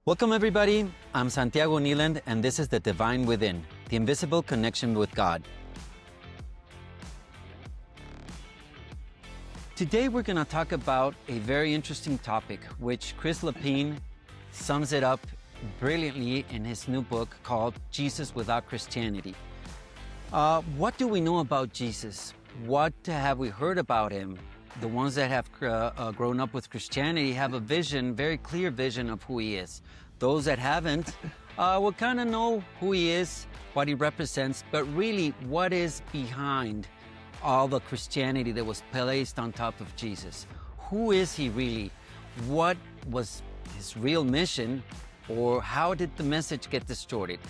Welcome, everybody. I'm Santiago Kneeland, and this is The Divine Within, the invisible connection with God. Today, we're going to talk about a very interesting topic, which Chris Lepine sums it up brilliantly in his new book called Jesus Without Christianity. What do we know about Jesus? What have we heard about him? The ones that have grown up with Christianity have a vision, very clear vision of who he is. Those that haven't will kind of know who he is, what he represents, but really what is behind all the Christianity that was placed on top of Jesus. Who is he really? What was his real mission, or how did the message get distorted?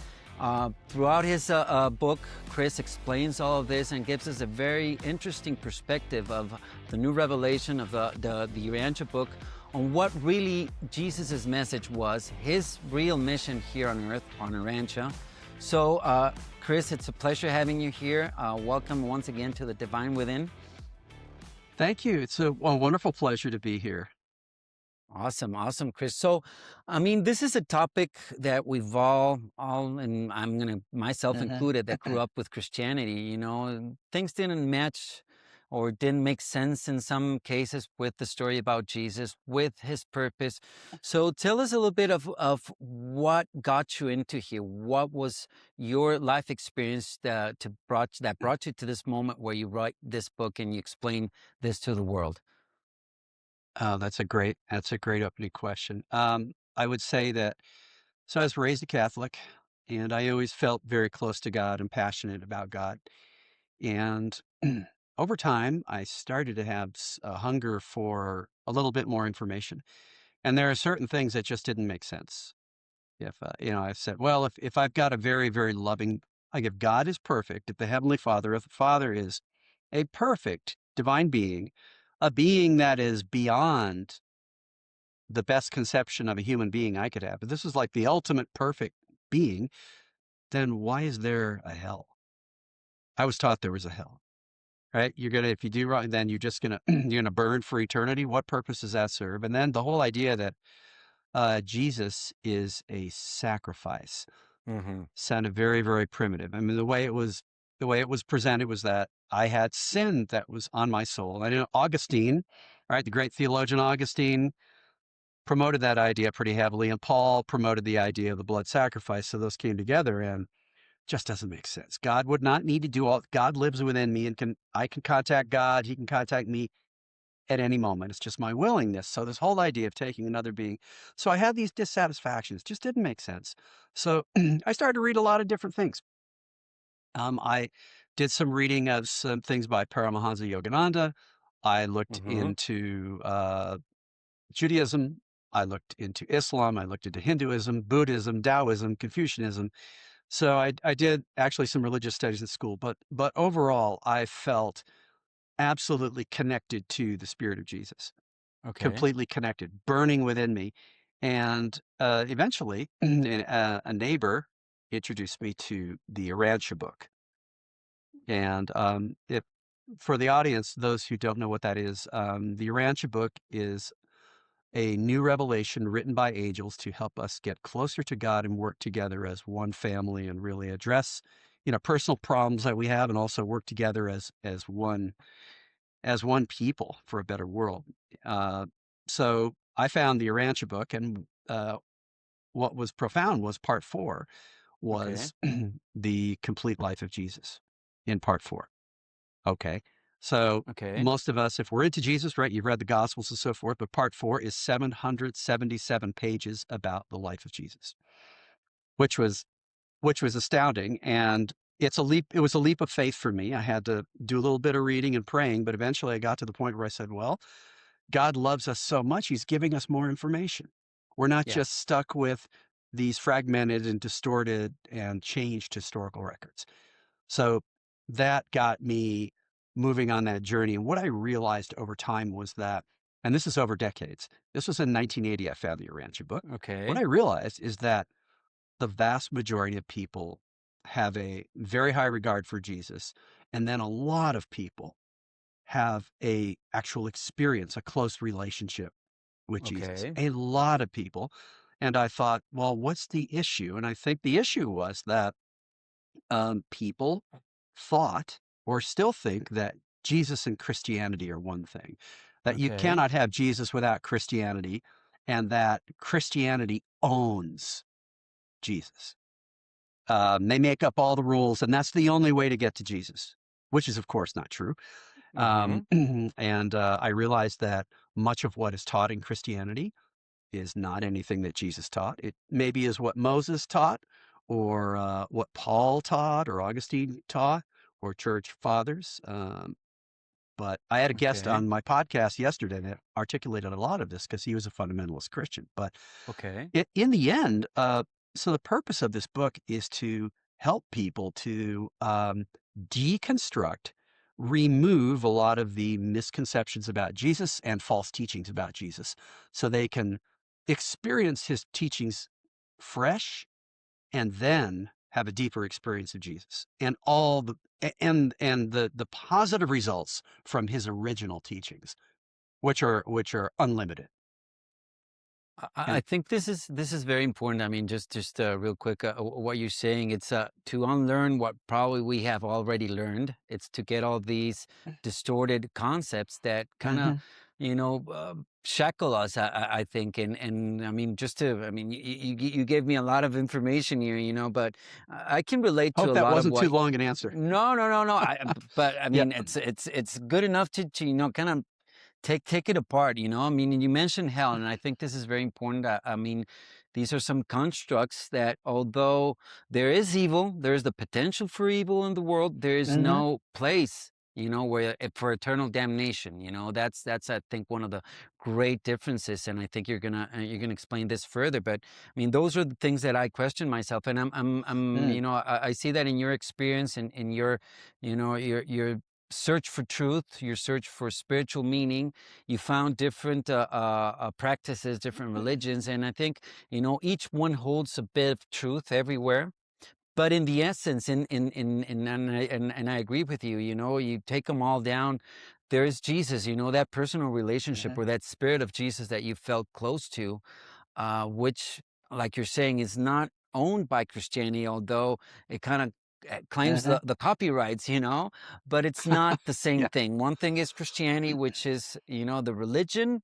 Throughout his book, Chris explains all of this and gives us a very interesting perspective of the new revelation of the Urantia book on what really Jesus' message was, his real mission here on earth, on Urantia. So, Chris, it's a pleasure having you here. Welcome once again to The Divine Within. Thank you. It's a wonderful pleasure to be here. Awesome, Chris. So, I mean, this is a topic that we've all, and I'm going to, myself included, that grew up with Christianity. You know, things didn't match or didn't make sense in some cases with the story about Jesus, with his purpose. So tell us a little bit of what got you into here. What was your life experience that brought you to this moment where you write this book and you explain this to the world? That's a great opening question. I would say that, so I was raised a Catholic, and I always felt very close to God and passionate about God. And over time, I started to have a hunger for a little bit more information. And there are certain things that just didn't make sense. If, I've said, well, if I've got a very, very loving, like if God is perfect, if the Father is a perfect divine being, a being that is beyond the best conception of a human being I could have, if this is like the ultimate perfect being, then why is there a hell? I was taught there was a hell, right? If you do wrong, then you're gonna burn for eternity. What purpose does that serve? And then the whole idea that Jesus is a sacrifice Mm-hmm. sounded very, very primitive. I mean, the way it was presented was that I had sin that was on my soul. And Augustine, right, the great theologian Augustine, promoted that idea pretty heavily, and Paul promoted the idea of the blood sacrifice. So those came together, and just doesn't make sense. God would not need to do all. God lives within me, and I can contact God. He can contact me at any moment. It's just my willingness. So this whole idea of taking another being. So I had these dissatisfactions, just didn't make sense. So I started to read a lot of different things. I did some reading of some things by Paramahansa Yogananda. I looked Mm-hmm. into Judaism. I looked into Islam. I looked into Hinduism, Buddhism, Taoism, Confucianism. So I did actually some religious studies at school, but overall, I felt absolutely connected to the spirit of Jesus, Okay. completely connected, burning within me. And eventually, a neighbor introduced me to the Urantia book. And if for the audience, those who don't know what that is, the Urantia book is a new revelation written by angels to help us get closer to God and work together as one family and really address, personal problems that we have, and also work together as one people for a better world. So I found the Urantia book, and what was profound was part 4 Okay. was the complete life of Jesus in part 4. Okay. So Okay. most of us, if we're into Jesus, right, you've read the Gospels and so forth, but part 4 is 777 pages about the life of Jesus, which was astounding. And it was a leap of faith for me. I had to do a little bit of reading and praying, but eventually I got to the point where I said, well, God loves us so much, he's giving us more information. We're not Yeah. just stuck with these fragmented and distorted and changed historical records. So that got me moving on that journey. And what I realized over time was that, and this is over decades, this was in 1980, I found the Urantia book. What Okay. I realized is that the vast majority of people have a very high regard for Jesus. And then a lot of people have a actual experience, a close relationship with Jesus. Okay. A lot of people. And I thought, well, what's the issue? And I think the issue was that people thought or still think that Jesus and Christianity are one thing, that you Okay. cannot have Jesus without Christianity, and that Christianity owns Jesus. They make up all the rules, and that's the only way to get to Jesus, which is, of course, not true. Mm-hmm. And I realized that much of what is taught in Christianity is not anything that Jesus taught. It maybe is what Moses taught, or what Paul taught, or Augustine taught, or church fathers. But I had a guest Okay. on my podcast yesterday that articulated a lot of this because he was a fundamentalist Christian. But Okay. in the end, so the purpose of this book is to help people to deconstruct, remove a lot of the misconceptions about Jesus and false teachings about Jesus, so they can experience his teachings fresh and then have a deeper experience of Jesus and all the and the positive results from his original teachings, which are unlimited. I And think this is very important. I mean, just real quick, what you're saying, it's to unlearn what probably we have already learned. It's to get all these distorted concepts that kind of, Mhm. shackle us. I think, and I mean, I mean, you gave me a lot of information here, but I can relate to Hope a that lot of wasn't too what. long an answer. No, no, no, no. But I Yeah. mean, it's good enough to kind of take it apart. I mean, and you mentioned hell, and I think this is very important. I mean, these are some constructs that, although there is evil, there is the potential for evil in the world, there is Mhm. no place, where for eternal damnation. That's I think one of the great differences, and I think you're gonna explain this further. But I mean, those are the things that I question myself, and I'm Mm. I see that in your experience and in your, your search for truth, your search for spiritual meaning. You found different practices, different religions, and I think each one holds a bit of truth everywhere. But in the essence, and I agree with you. You take them all down. There is Jesus. That personal relationship Mhm. or that spirit of Jesus that you felt close to, which, like you're saying, is not owned by Christianity, although it kind of claims Mhm. the copyrights, but it's not the same Yeah. thing. One thing is Christianity, which is, the religion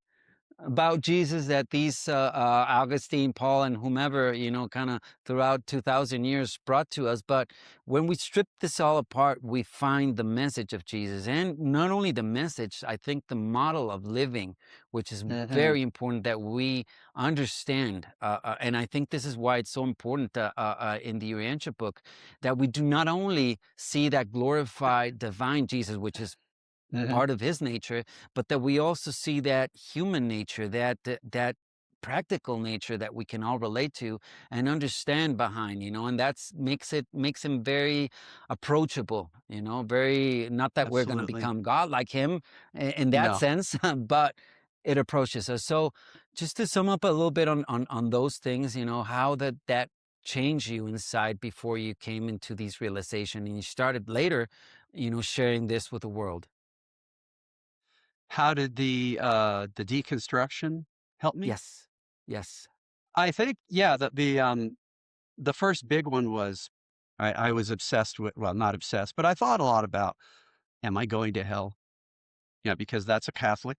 about Jesus that these Augustine, Paul, and whomever kind of throughout 2,000 years brought to us. But when we strip this all apart, we find the message of Jesus, and not only the message. I think the model of living, which is Mhm. very important that we understand. And I think this is why it's so important in the Urantia book that we do not only see that glorified divine Jesus, which is Mhm. part of his nature, but that we also see that human nature, that practical nature that we can all relate to and understand behind, and makes him very approachable, very, not that we're going to Absolutely. become God like him in that No. sense, but it approaches us. So just to sum up a little bit on those things, how that changed you inside before you came into these realization and you started later, sharing this with the world. How did the deconstruction help me? Yes. Yes. I think, yeah, the first big one was I was obsessed with, well, not obsessed, but I thought a lot about, am I going to hell? Yeah, because that's a Catholic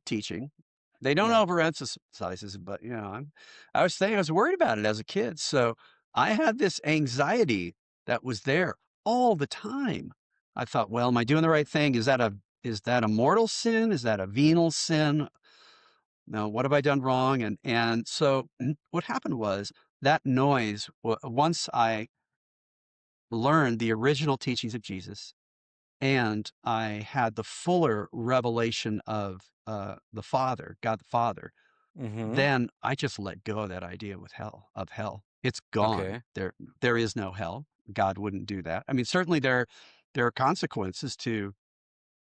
teaching. They don't Yeah. overemphasize this, but I was worried about it as a kid. So I had this anxiety that was there all the time. I thought, well, am I doing the right thing? Is that a mortal sin? Is that a venal sin? No, what have I done wrong? And so what happened was that noise, once I learned the original teachings of Jesus, and I had the fuller revelation of the Father, God the Father, Mhm. then I just let go of that idea of hell. It's gone. Okay. There is no hell. God wouldn't do that. I mean, certainly there are consequences to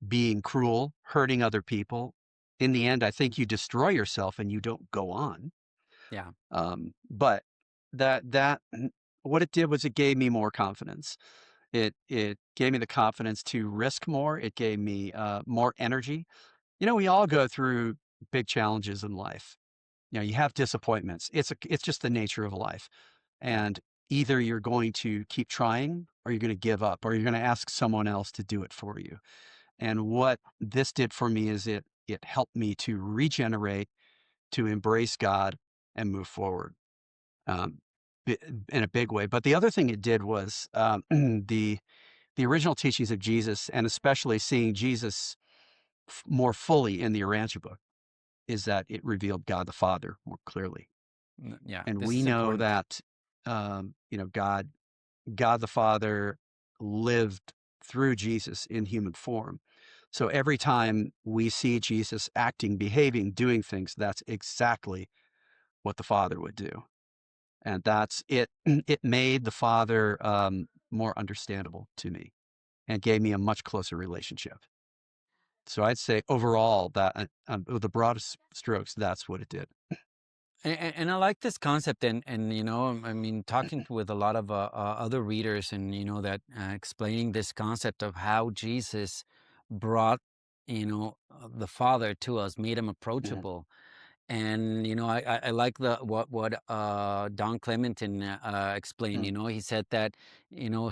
being cruel, hurting other people. In the end, I think you destroy yourself and you don't go on. Yeah. But what it did was it gave me more confidence. It gave me the confidence to risk more. It gave me more energy. We all go through big challenges in life. You have disappointments. It's just the nature of life. And either you're going to keep trying or you're going to give up or you're going to ask someone else to do it for you. And what this did for me is it helped me to regenerate, to embrace God and move forward um, in a big way. But the other thing it did was the original teachings of Jesus, and especially seeing Jesus more fully in the Urantia book, is that it revealed God the Father more clearly. Yeah, And this we is know important. that God the Father lived through Jesus in human form. So every time we see Jesus acting, behaving, doing things, that's exactly what the Father would do. And that's it. It made the Father more understandable to me and gave me a much closer relationship. So I'd say overall that with the broadest strokes, that's what it did. And I like this concept, and I mean, talking with a lot of other readers, and that explaining this concept of how Jesus brought the Father to us, made him Mhm, approachable. And I like the what Don Clementon explained. mm, He said that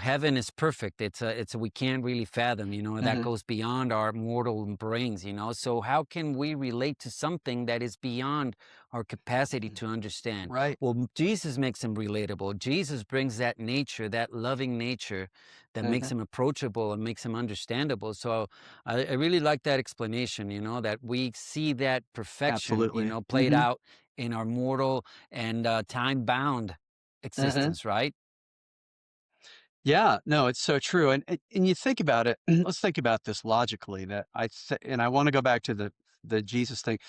heaven is perfect. It's a we can't really fathom. That mhm, goes beyond our mortal brains. So how can we relate to something that is beyond our capacity mhm. to understand? Right. Well, Jesus makes him relatable. Jesus brings that nature, that loving nature, that makes Mhm, him approachable and makes him understandable. So I really like that explanation, that we see that perfection, absolutely. played Mhm, out in our mortal and time bound mhm. existence, right? Yeah, no, it's so true. And you think about it, let's think about this logically that and I want to go back to the Jesus thing.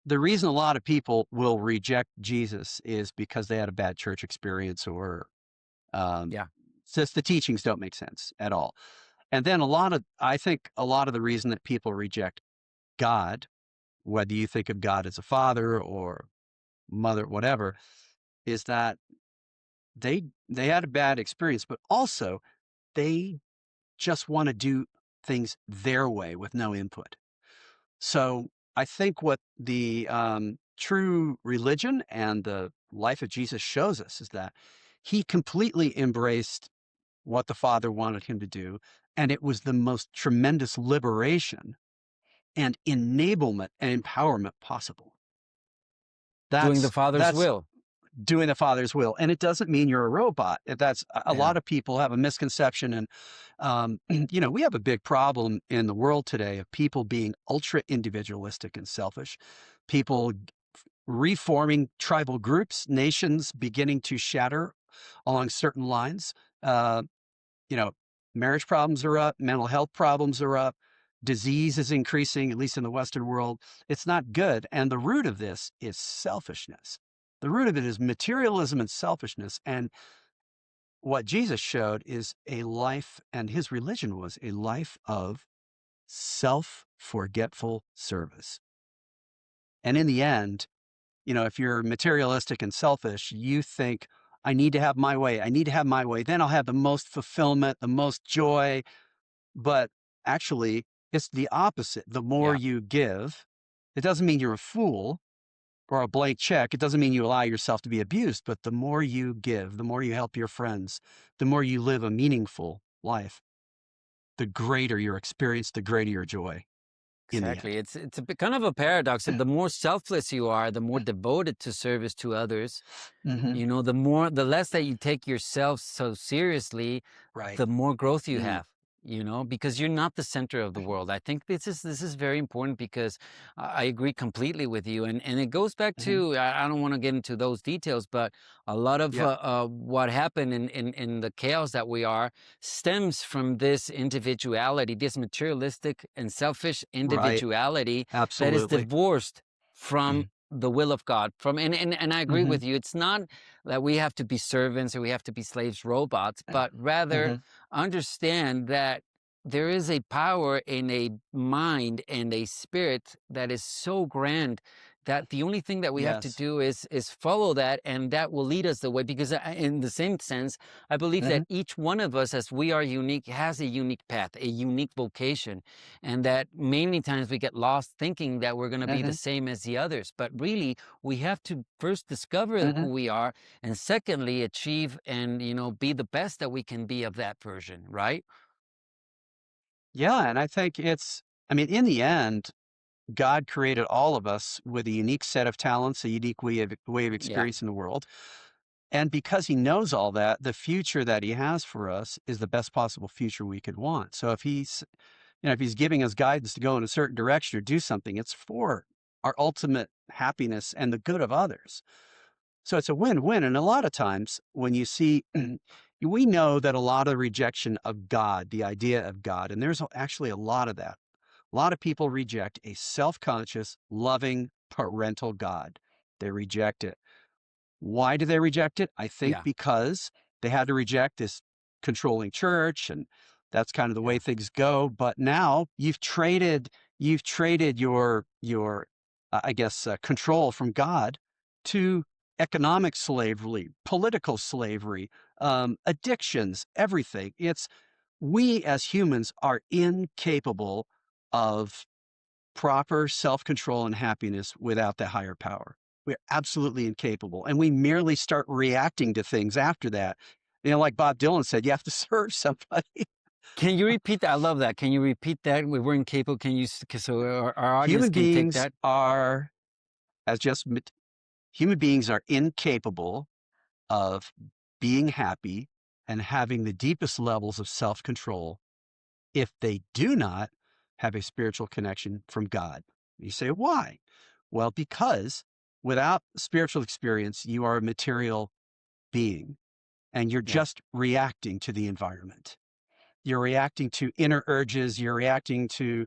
The reason a lot of people will reject Jesus is because they had a bad church experience or um Yeah. just the teachings don't make sense at all. And then I think a lot of the reason that people reject God, whether you think of God as a father or mother, whatever, is that they had a bad experience, but also they just want to do things their way with no input. So I think what the true religion and the life of Jesus shows us is that he completely embraced what the Father wanted him to do. And it was the most tremendous liberation and enablement and empowerment possible. Doing the That's Father's that's will. doing the Father's will, and it doesn't mean you're a robot. That's a Yeah. lot of people have a misconception, and we have a big problem in the world today of people being ultra individualistic and selfish, people reforming tribal groups, nations beginning to shatter along certain lines. Uh, you know, marriage problems are up, mental health problems are up, disease is increasing, at least in the Western world. It's not good. And the root of this is selfishness. The root of it is materialism and selfishness. And what Jesus showed is a life, and his religion was a life of self forgetful service. And in the end, if you're materialistic and selfish, you think, I need to have my way. I need to have my way. Then I'll have the most fulfillment, the most joy. But actually, it's the opposite. The more Yeah. you give, it doesn't mean you're a fool or a blank check. It doesn't mean you allow yourself to be abused, but the more you give, the more you help your friends, the more you live a meaningful life, the greater your experience, the greater your joy in the Exactly. end. It's a bit kind of a paradox. The more selfless you are, the more devoted to service to others. Hmm. The less that you take yourself so seriously, Right. the more growth you Mm. have, because you're not the center of the world. I think this is very important because I agree completely with you. And it goes back Hmm. to, I don't want to get into those details, but a lot of Yeah. what happened in the chaos that we are stems from this individuality, this materialistic and selfish Right. individuality that is Absolutely. divorced from Hmm. the will of God. And I agree Hmm. with you. It's not that we have to be servants or we have to be slaves, robots, but rather Hmm. understand that there is a power in a mind and a spirit that is so grand that the only thing that we have to Yes. do is follow that, and that will lead us the way. Because in the same sense, I believe that Mhm, each one of us, as we are unique, has a unique path, a unique vocation, and that many times we get lost thinking that we're going to be the mhm, same as the others. But really, we have to first discover mhm. who we are, and secondly, achieve and be the best that we can be of that version, right? Yeah, and I think I mean, in the end, God created all of us with a unique set of talents, a unique way of Yeah, experiencing the world. And because he knows all that, the future that he has for us is the best possible future we could want. So if he's giving us guidance to go in a certain direction or do something, it's for our ultimate happiness and the good of others. So it's a win-win. And a lot of times when you see, we know that a lot of rejection of God, the idea of God, and there's actually a lot of that. A lot of people reject a self-conscious, loving, parental God. They reject it. Why do they reject it? I think yeah, because they had to reject this controlling church, and that's kind of the way yeah, things go. But now you've traded your I guess control from God to economic slavery, political slavery, addictions, everything. It's we as humans are incapable of proper self-control and happiness without the higher power. We're absolutely incapable, and we merely start reacting to things after that. Like Bob Dylan said, you have to serve somebody. can you repeat that? I love that. Can you repeat that? We weren't capable. Can you 'cause so our audience Human can take beings that? are, as just met human beings are incapable of being happy and having the deepest levels of self-control if they do not have a spiritual connection from God. You say, why? Well, because without spiritual experience, you are a material being and you're Yeah, just reacting to the environment. You're reacting to inner urges, you're reacting to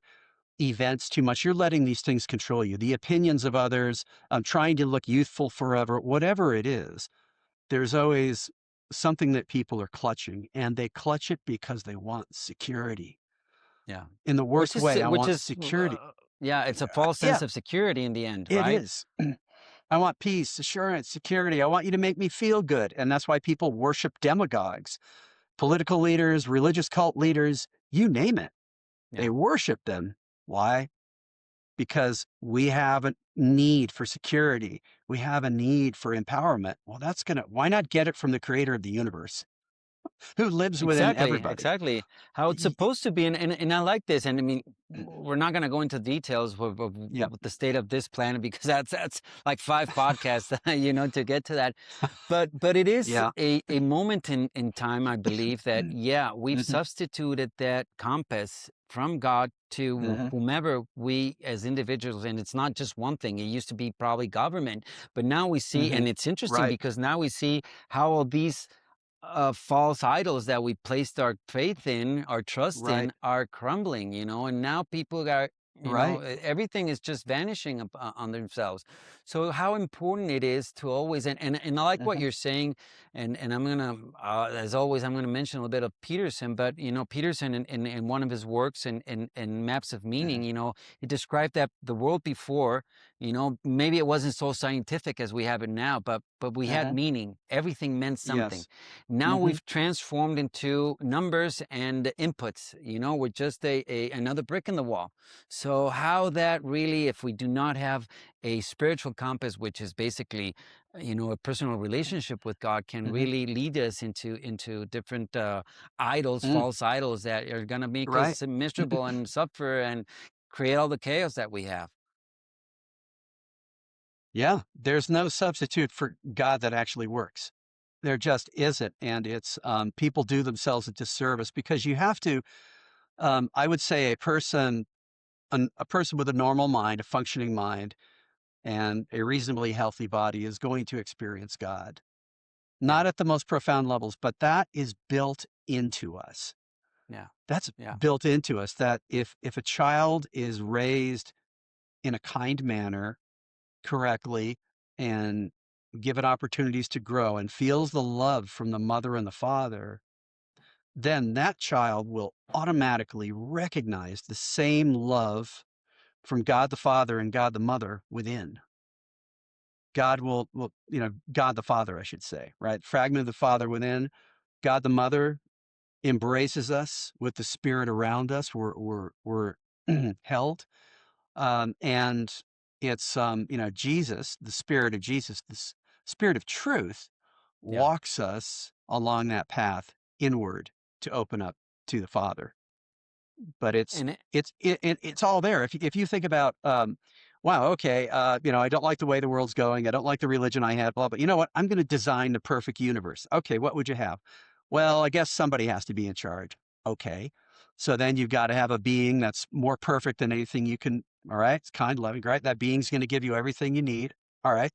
events too much. You're letting these things control you. The opinions of others, trying to look youthful forever, whatever it is, there's always something that people are clutching, and they clutch it because they want security yeah. in the Which worst is way. I which want is security. yeah, it's a false Yeah, sense of security in the end, it right? is. I want peace, assurance, security. I want you to make me feel good. And that's why people worship demagogues, political leaders, religious cult leaders, you name it. Yeah. They worship them. Why? Because we have a need for security. We have a need for empowerment. Well, why not get it from the creator of the universe who lives within Exactly, everybody? exactly. How it's Y- supposed to be, and I like this. And I mean, we're not going to go into details Yeah. with the state of this planet because that's like 5 podcasts, to get to that. But it is Yeah. a moment in time, I believe that yeah, we've Mhm, substituted that compass from God to mhm, whomever we as individuals, and it's not just one thing. It used to be probably government, but now we see, mhm. and it's interesting Right. because now we see how all these false idols that we placed our faith in, our trust in, Right. are crumbling, and now people are, Right. everything is just vanishing on themselves. So how important it is to always, and I like what Mhm, you're saying, and I'm gonna, as always, I'm gonna mention a little bit of Peterson, but Peterson in one of his works in Maps of Meaning, mhm, he described that the world before, maybe it wasn't so scientific as we have it now, but we had mhm. meaning. Everything meant something. Yes. Now Mhm, we've transformed into numbers and inputs. We're just another brick in the wall. So how that really, if we do not have a spiritual compass, which is basically, a personal relationship with God, can mhm, really lead us into different idols, mm. false idols that are going to make Right. us miserable and suffer and create all the chaos that we have. Yeah. There's no substitute for God that actually works. There just isn't. And it's people do themselves a disservice because you have to. I would say a person with a normal mind, a functioning mind, and a reasonably healthy body is going to experience God. Yeah, Not at the most profound levels, but that is built into us. yeah, That's yeah, built into us that if a child is raised in a kind manner correctly and given opportunities to grow and feels the love from the mother and the father, then that child will automatically recognize the same love from God the Father and God the Mother within. God the Father, I should say, right? Fragment of the Father within. God the Mother embraces us with the Spirit around us. We're held. And it's, Jesus, the Spirit of Jesus, Spirit of truth Yeah. walks us along that path inward to open up to the Father. But And it, it's all there. If you think about, wow, okay, I don't like the way the world's going. I don't like the religion I had, blah, but you know what? I'm going to design the perfect universe. Okay, what would you have? Well, I guess somebody has to be in charge. Okay. So then you've got to have a being that's more perfect than anything you can. All right. It's kind, loving, right? That being's going to give you everything you need. All right.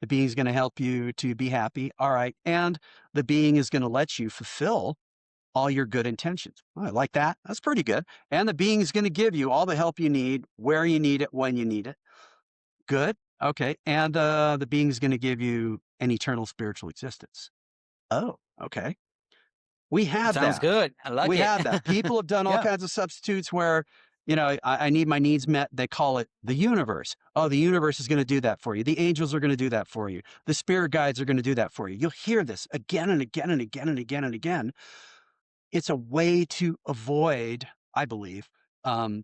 The being's going to help you to be happy. All right. And the being is going to let you fulfill all your good intentions. Oh, I like that. That's pretty good. And the being is going to give you all the help you need, where you need it, when you need it. Good. Okay. And the being is going to give you an eternal spiritual existence. Oh, okay. We have sounds that. good. I like We it. have that. People have done all Yeah. kinds of substitutes where, I need my needs met. They call it the universe. Oh, the universe is going to do that for you. The angels are going to do that for you. The spirit guides are going to do that for you. You'll hear this again and again and again and again and again. It's a way to avoid, I believe, um,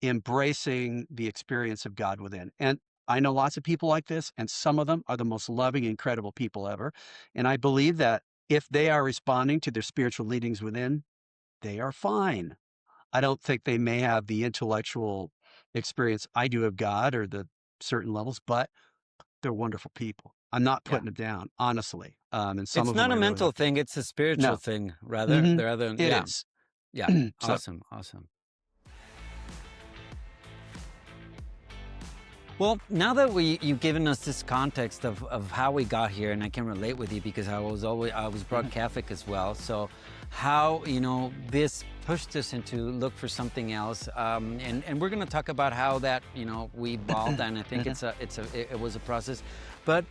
embracing the experience of God within. And I know lots of people like this, and some of them are the most loving, incredible people ever. And I believe that if they are responding to their spiritual leadings within, they are fine. I don't think they may have the intellectual experience I do of God or the certain levels, but they're wonderful people. I'm not Yeah. putting them down, honestly. And some It's of them not I a really mental like thing, deeply. it's a spiritual No, thing, rather. hmm Rather, it yeah. is. Yeah. So Awesome. Awesome. Well, now that you've given us this context of how we got here, and I can relate with you because I was brought mhm, Catholic as well. So how this pushed us into look for something else, and we're going to talk about how that we evolved, and I think mhm. it was a process, but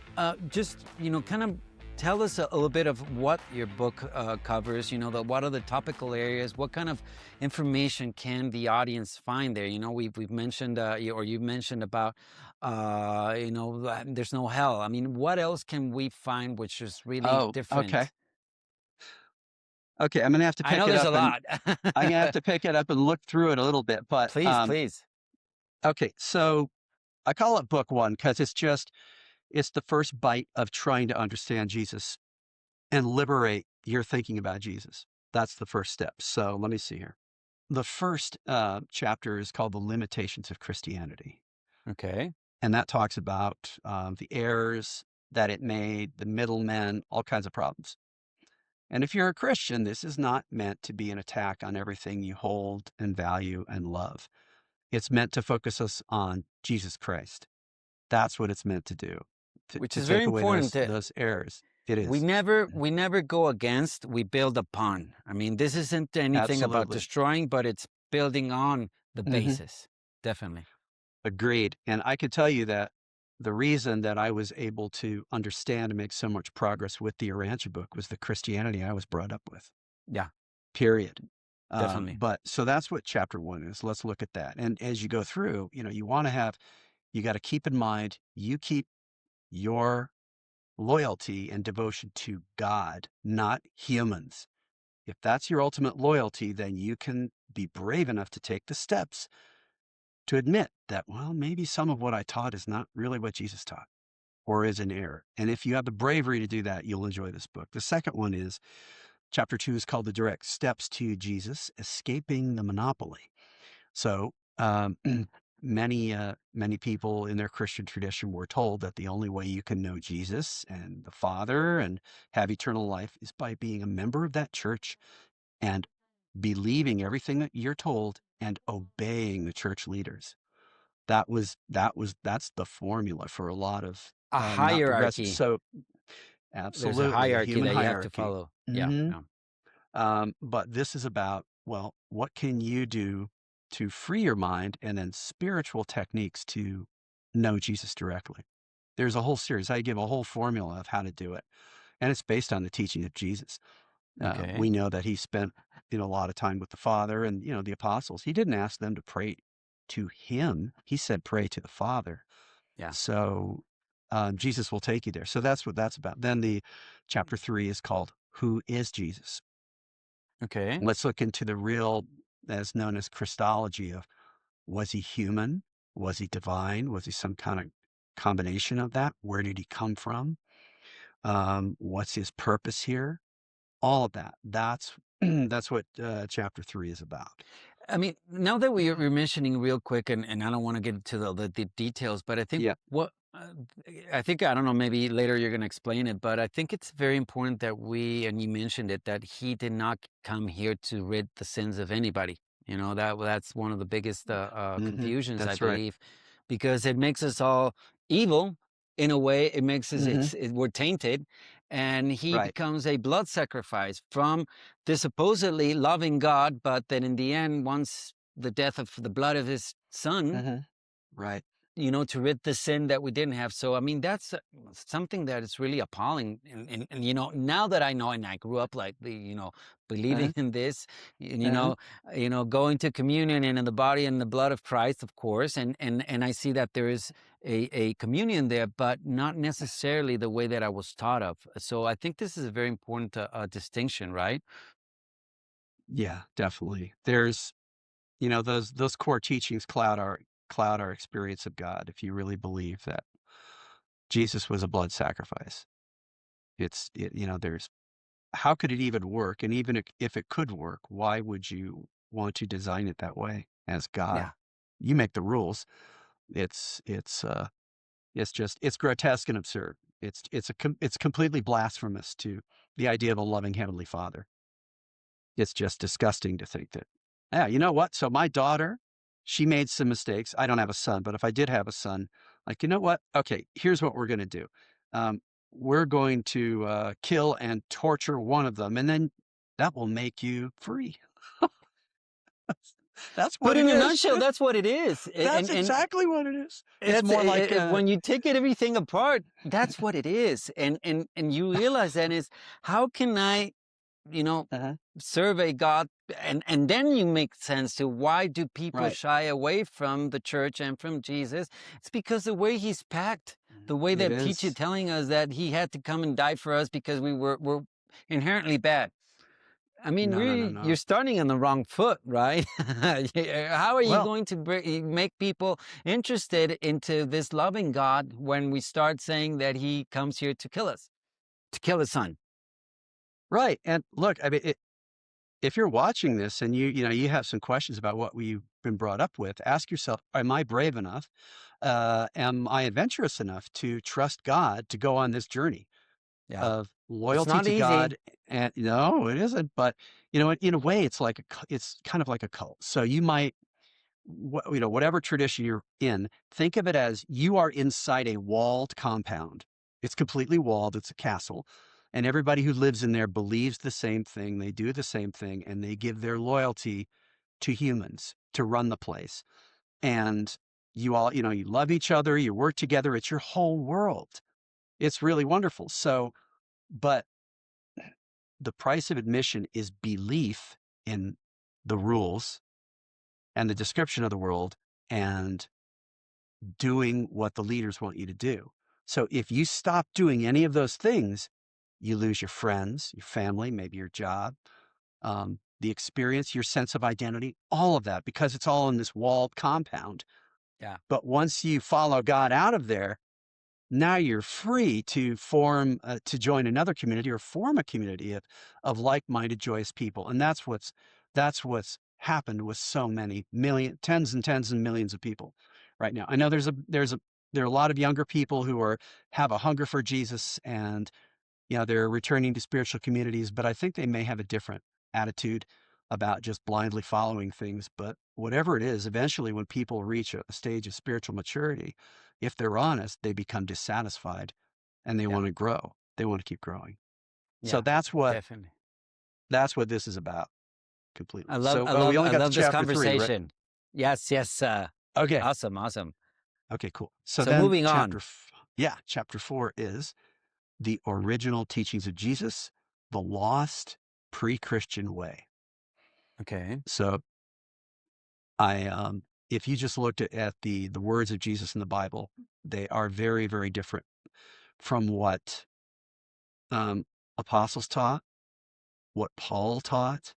just kind of tell us a little bit of what your book covers. What are the topical areas? What kind of information can the audience find there? We've mentioned or you mentioned about there's no hell. I mean, what else can we find which is really Oh, okay. different? Okay, I'm gonna have to I pick know it there's a up and lot. look through it a little bit, but, Please, please. okay, so I call it book 1 because it's the first bite of trying to understand Jesus and liberate your thinking about Jesus. That's the first step. So let me see here. The first, chapter is called The Limitations of Christianity, Okay. and that talks about, the errors that it made, the middlemen, all kinds of problems. And if you're a Christian, this is not meant to be an attack on everything you hold and value and love. It's meant to focus us on Jesus Christ. That's what it's meant to do, Which to is very take away important. those errors. It We is. never we never go against, we build upon. I mean, this isn't anything about Absolutely. destroying, but it's building on the Mhm. basis. Definitely. Agreed. And I could tell you that the reason that I was able to understand and make so much progress with the Urantia book was the Christianity I was brought up with, Yeah, period. definitely. But so that's what chapter 1 is. Let's look at that. And as you go through, you got to keep in mind, you keep your loyalty and devotion to God, not humans. If that's your ultimate loyalty, then you can be brave enough to take the steps to admit that, well, maybe some of what I taught is not really what Jesus taught or is an error. And if you have the bravery to do that, you'll enjoy this book. The second one is chapter 2 is called The Direct Steps to Jesus, Escaping the Monopoly. So, many people in their Christian tradition were told that the only way you can know Jesus and the Father and have eternal life is by being a member of that church and believing everything that you're told and obeying the church leaders. That's the formula for a lot of A not progressive. hierarchy. So There's a absolutely a hierarchy human that you have to hierarchy. follow. Yeah, hmm yeah. But this is about, well, what can you do to free your mind and then spiritual techniques to know Jesus directly? There's a whole series. I give a whole formula of how to do it. And it's based on the teaching of Jesus. Okay. We know that he spent a lot of time with the Father and, the apostles. He didn't ask them to pray to him. He said, pray to the Father. Yeah. So Jesus will take you there. So that's what that's about. Then the chapter 3 is called Who is Jesus? Okay. Let's look into the real, as known as Christology, of was he human? Was he divine? Was he some kind of combination of that? Where did he come from? What's his purpose here? All of that. That's that's what chapter 3 is about. I mean, now that we're mentioning real quick, and I don't want to get into the details, but I think Yeah. I think, I don't know, maybe later you're going to explain it, but I think it's very important that and you mentioned it, that he did not come here to rid the sins of anybody. That's one of the biggest confusions, I That's right. believe, because it makes us all evil in a way. It makes us, Hmm. we're tainted, and he Right. becomes a blood sacrifice from this supposedly loving God, but then in the end, once the death of the blood of his son, Hmm. Right. to rid the sin that we didn't have. So, I mean, that's something that is really appalling. And, now that I know, and I grew up like believing Uh-huh. in this, and, Uh-huh. going to communion and in the body and the blood of Christ, of course. And I see that there is a communion there, but not necessarily the way that I was taught of. So I think this is a very important distinction, right? Yeah, definitely. There's, those core teachings cloud our experience of God. If you really believe that Jesus was a blood sacrifice, there's how could it even work? And even if it could work, why would you want to design it that way as God? Yeah. You make the rules. It's it's uh it's grotesque and absurd. It's completely blasphemous to the idea of a loving heavenly Father. It's just disgusting to think that, yeah, you know what? So my daughter, she made some mistakes. I don't have a son, but if I did have a son, like, you know what? Okay, here's what we're going to do. Um, we're going to kill and torture one of them, and then that will make you free. That's what But it in a is. nutshell, that's what it is. That's exactly what it is. It's That's more like, when you take everything apart, that's what it is. And you realize that is, how can I, you know, uh serve a God? And then you make sense to why do people right. shy away from the church and from Jesus? It's because the way he's packed, the way It that is. telling us that he had to come and die for us because we're inherently bad. I mean, No, no, no, really, you're no. starting on the wrong foot, right? How are you Well, going to make people interested into this loving God when we start saying that he comes here to kill us, to kill his son? right. And look, I mean, if you're watching this and you have some questions about what we've been brought up with, ask yourself, am I brave enough? Am I adventurous enough to trust God to go on this journey Yeah. of It's loyalty not to easy. God? And no, it isn't. But in a way, it's like it's kind of like a cult. So you might, whatever tradition you're in, think of it as you are inside a walled compound. It's completely walled. It's a castle. And everybody who lives in there believes the same thing. They do the same thing, and they give their loyalty to humans to run the place. And you all, you love each other, you work together. It's your whole world. It's really wonderful. So, but the price of admission is belief in the rules and the description of the world and doing what the leaders want you to do. So if you stop doing any of those things, you lose your friends, your family, maybe your job, the experience, your sense of identity, all of that, because it's all in this walled compound. Yeah. But once you follow God out of there, now you're free to to join another community or form a community of like-minded, joyous people. And that's what's happened with so many tens and tens and millions of people right now. I know there are a lot of younger people who have a hunger for Jesus, and they're returning to spiritual communities, but I think they may have a different attitude about just blindly following things. But whatever it is, eventually when people reach a stage of spiritual maturity, if they're honest, they become dissatisfied and they Yeah. want to grow. They want to keep growing. So Yeah. that's what Definitely. this is about completely. So, we only I got to love this chapter 3, right? conversation. Yes. Yes. Okay. Awesome. Awesome. Okay, cool. So So then moving on. chapter 4 is the original teachings of Jesus, the lost pre-Christian way. Okay. So if you just looked at the words of Jesus in the Bible, they are very, very different from what apostles taught, what Paul taught,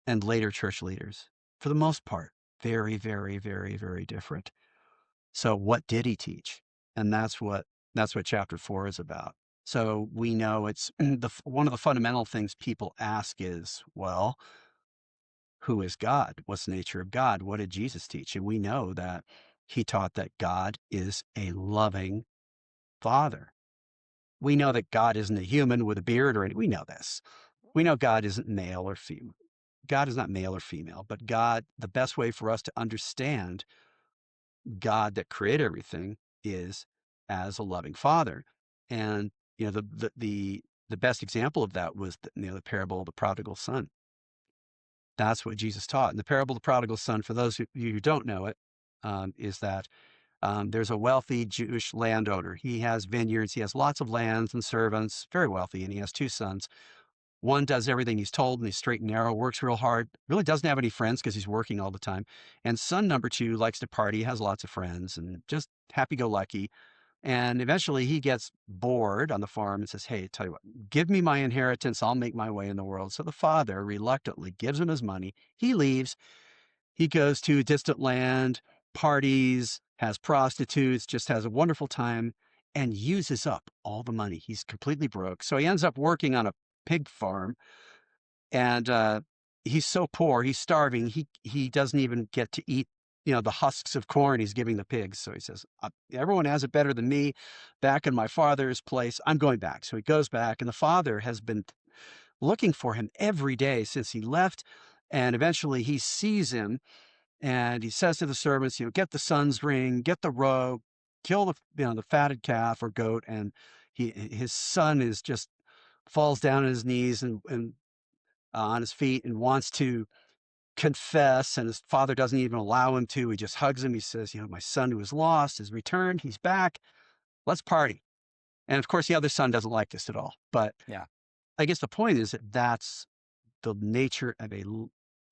and later church leaders. For the most part, very, very, very, very different. So what did he teach? And that's what chapter 4 is about. So we know it's one of the fundamental things people ask is, well, who is God? What's the nature of God? What did Jesus teach? And we know that he taught that God is a loving father. We know that God isn't a human with a beard or anything. We know this. We know God isn't male or female. God is not male or female, but God, the best way for us to understand God that created everything is as a loving father. And the best example of that was the parable of the prodigal son. That's what Jesus taught. And the parable of the prodigal son, for those of you who don't know it, is that there's a wealthy Jewish landowner. He has vineyards. He has lots of lands and servants, very wealthy, and he has two sons. One does everything he's told and he's straight and narrow, works real hard, really doesn't have any friends because he's working all the time. And son number two likes to party, has lots of friends, and just happy-go-lucky. And eventually he gets bored on the farm and says, hey, tell you what, give me my inheritance. I'll make my way in the world. So the father reluctantly gives him his money. He leaves. He goes to a distant land, parties, has prostitutes, just has a wonderful time, and uses up all the money. He's completely broke. So he ends up working on a pig farm, and he's so poor, he's starving. He doesn't even get to eat, the husks of corn he's giving the pigs. So he says, everyone has it better than me. Back in my father's place, I'm going back. So he goes back, and the father has been looking for him every day since he left. And eventually he sees him and he says to the servants, get the son's ring, get the robe, kill the fatted calf or goat. And his son is just falls down on his knees and on his feet and wants to confess. And his father doesn't even allow him to. He just hugs him. He says, my son who was lost has returned. He's back. Let's party. And of course, the other son doesn't like this at all. But Yeah. I guess the point is that that's the nature of a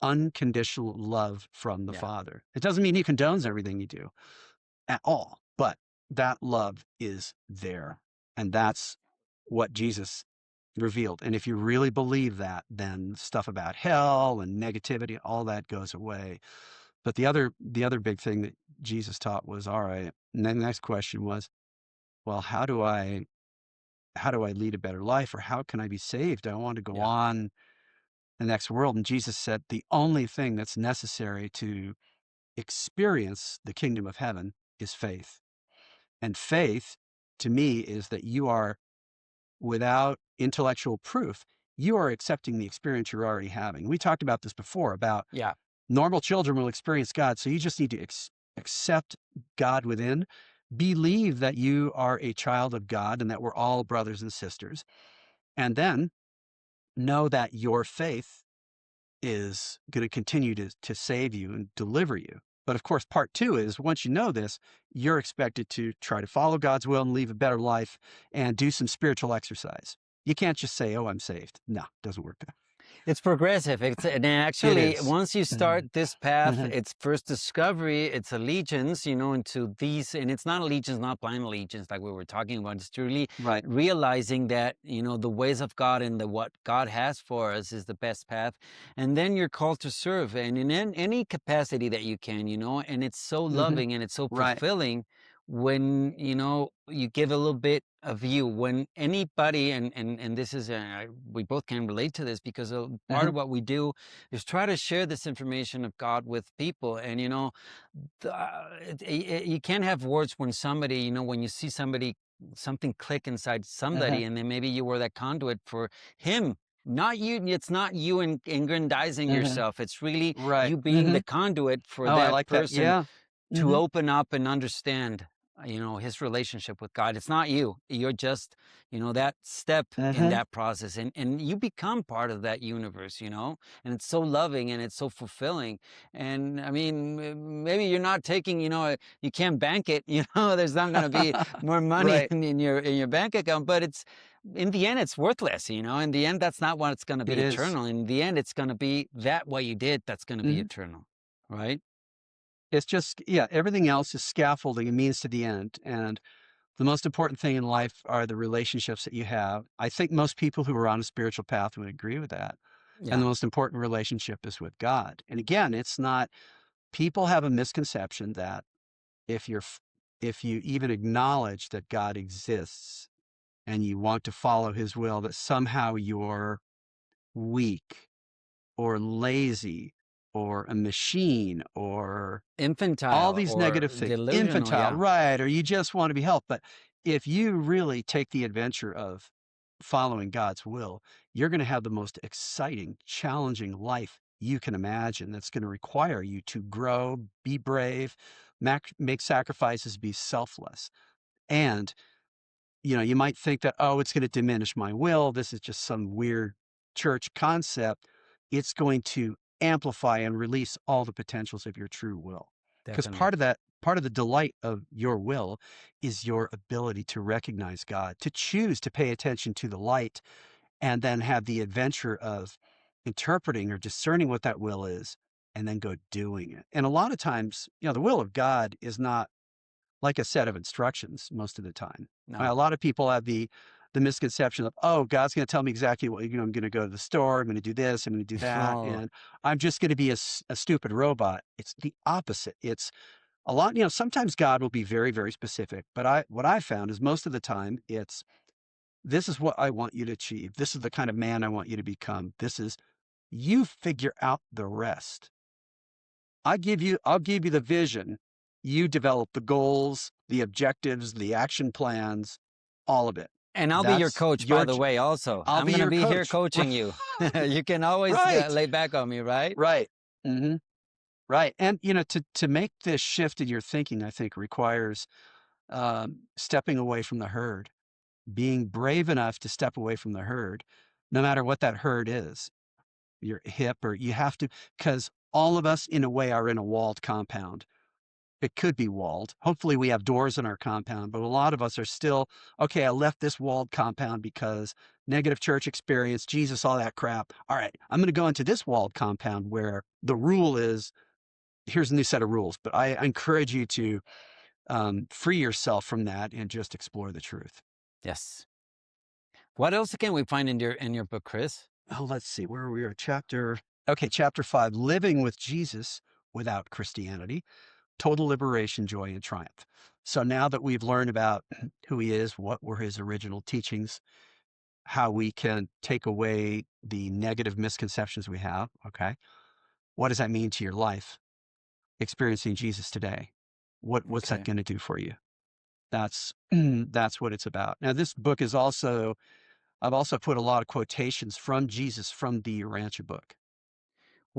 unconditional love from the Yeah. father. It doesn't mean he condones everything you do at all, but that love is there. And that's what Jesus revealed. And if you really believe that, then stuff about hell and negativity, all that goes away. But the other big thing that Jesus taught was, all right. And then the next question was, well, how do I lead a better life, or how can I be saved? I want to go Yeah. on the next world. And Jesus said, the only thing that's necessary to experience the kingdom of heaven is faith. And faith, to me, is that you are, without intellectual proof, you are accepting the experience you're already having. We talked about this before, about Yeah. normal children will experience God. So you just need to accept God within, believe that you are a child of God and that we're all brothers and sisters, and then know that your faith is going to continue to save you and deliver you. But of course, part two is, once you know this, you're expected to try to follow God's will and live a better life and do some spiritual exercise. You can't just say, oh, I'm saved. No, it doesn't work that It's progressive. And way. It actually, is. once you start this path, Uh-huh. it's first discovery, it's allegiance, into these, and it's not allegiance, not blind allegiance like we were talking about. It's truly Right. realizing that, the ways of God and what God has for us is the best path. And then you're called to serve, and in any capacity that you can, and it's so Hmm. loving and it's so Right. fulfilling when, you give a little bit of you. When anybody, and this is we both can relate to this, because part Uh-huh. of what we do is try to share this information of God with people. And you can't have words when somebody, when you see somebody, something click inside Uh-huh. somebody, and then maybe you were that conduit for him. Not you. It's not you aggrandizing Uh-huh. yourself. It's really Right. you being Hmm. the conduit for Oh, I that like that. person Yeah. to Hmm. open up and understand, his relationship with God. It's not you. You're just, that step in Uh-huh. that process, and you become part of that universe, and it's so loving and it's so fulfilling. And I mean, maybe you're not taking, you can't bank it, there's not going to be more money Right. in your bank account, but it's, in the end, it's worthless, in the end, that's not what's going to It be is. eternal. In the end, it's going to be that what you did, that's going to be Mhm. eternal. Right. It's just, yeah, everything else is scaffolding and means to the end. And The most important thing in life are the relationships that you have. I think most people who are on a spiritual path would agree with that. And Yeah, the most important relationship is with God. And again, it's not, people have a misconception that if you're, if you even acknowledge that God exists and you want to follow his will, that somehow you're weak or lazy or a machine or all infantile these or negative things, delusional. infantile, Yeah, right? Or you just want to be helped. But if you really take the adventure of following God's will, you're going to have the most exciting, challenging life you can imagine. That's going to require you to grow, be brave, make sacrifices, be selfless. And you might think that, oh, it's going to diminish my will. This is just some weird church concept. It's going to amplify and release all the potentials of your true will. Because definitely. part of the delight of your will is your ability to recognize God, to choose to pay attention to the light, and then have the adventure of interpreting or discerning what that will is, and then go doing it. And a lot of times, the will of God is not like a set of instructions most of the time. A No. lot of people have the misconception of, oh, God's going to tell me exactly what, I'm going to go to the store, I'm going to do this, I'm going to do that, Oh, and I'm just going to be a stupid robot. It's the opposite. It's a lot, sometimes God will be very, very specific, but what I found is most of the time it's, this is what I want you to achieve. This is the kind of man I want you to become. You figure out the rest. I'll give you the vision. You develop the goals, the objectives, the action plans, all of it. and I'll be your That's coach, by your the way, also. I'll I'm be going to your be here coach. coaching you. You can always Right. lay back on me, right? Right. hmm Right. And to make this shift in your thinking, I think requires stepping away from the herd, being brave enough to step away from the herd, no matter what that herd is. You're hip, or you have to, because all of us in a way are in a walled compound. It could be walled. Hopefully we have doors in our compound, but a lot of us are still, okay, I left this walled compound because negative church experience, Jesus, all that crap. All right, I'm going to go into this walled compound where the rule is, here's a new set of rules. But I encourage you to free yourself from that and just explore the truth. Yes. What else can we find in your book, Chris? Oh, let's see, where we are. Chapter 5, living with Jesus without Christianity. Total liberation, joy, and triumph. So now that we've learned about who he is, what were his original teachings, how we can take away the negative misconceptions we have, okay? What does that mean to your life, experiencing Jesus today? What's that Okay. going to do for you? That's that's what it's about. Now, this book is also, I've also put a lot of quotations from Jesus from the Rancher book.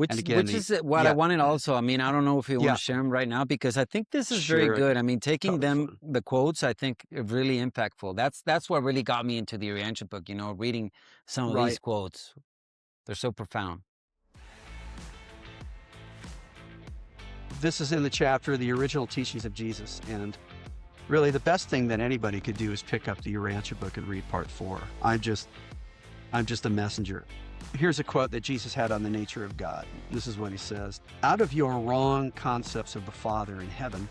And again, Which the is what I yeah, wanted also. I mean, I don't know if you want yeah, to share them right now because I think this is very sure, good. I mean, taking totally them, fun. the quotes, I think are really impactful. That's what really got me into the Oriental book, reading some of these Right. quotes. They're so profound. This is in the chapter, The Original Teachings of Jesus. And really, the best thing that anybody could do is pick up the Urantia book and read part 4. I'm just a messenger. Here's a quote that Jesus had on the nature of God. This is what he says: out of your wrong concepts of the Father in heaven